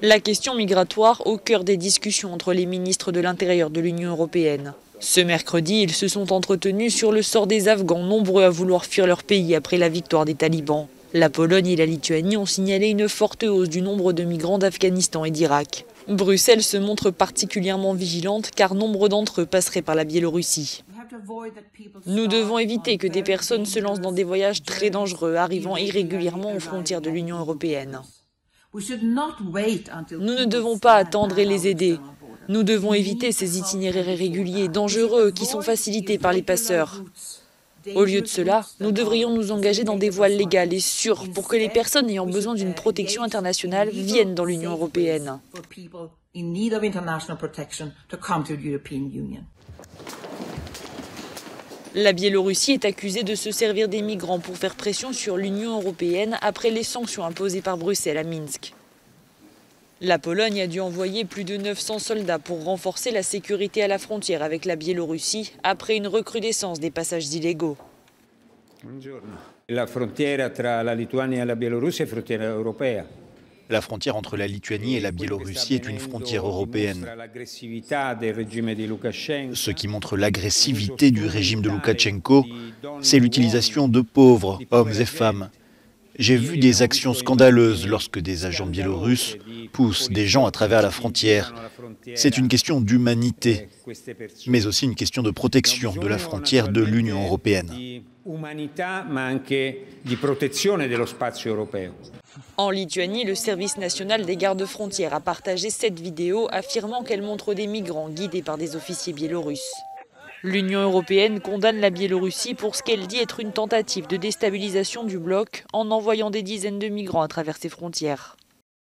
La question migratoire au cœur des discussions entre les ministres de l'Intérieur de l'Union européenne. Ce mercredi, ils se sont entretenus sur le sort des Afghans, nombreux à vouloir fuir leur pays après la victoire des talibans. La Pologne et la Lituanie ont signalé une forte hausse du nombre de migrants d'Afghanistan et d'Irak. Bruxelles se montre particulièrement vigilante car nombre d'entre eux passeraient par la Biélorussie. Nous devons éviter que des personnes se lancent dans des voyages très dangereux, arrivant irrégulièrement aux frontières de l'Union européenne. Nous ne devons pas attendre et les aider. Nous devons éviter ces itinéraires irréguliers, dangereux, qui sont facilités par les passeurs. Au lieu de cela, nous devrions nous engager dans des voies légales et sûres pour que les personnes ayant besoin d'une protection internationale viennent dans l'Union européenne. La Biélorussie est accusée de se servir des migrants pour faire pression sur l'Union européenne après les sanctions imposées par Bruxelles à Minsk. La Pologne a dû envoyer plus de 900 soldats pour renforcer la sécurité à la frontière avec la Biélorussie après une recrudescence des passages illégaux. La frontière entre la Lituanie et la Biélorussie est une frontière européenne. Ce qui montre l'agressivité du régime de Loukachenko, c'est l'utilisation de pauvres hommes et femmes. J'ai vu des actions scandaleuses lorsque des agents biélorusses poussent des gens à travers la frontière. C'est une question d'humanité, mais aussi une question de protection de la frontière de l'Union européenne. En Lituanie, le service national des gardes-frontières a partagé cette vidéo affirmant qu'elle montre des migrants guidés par des officiers biélorusses. L'Union européenne condamne la Biélorussie pour ce qu'elle dit être une tentative de déstabilisation du bloc en envoyant des dizaines de migrants à travers ses frontières.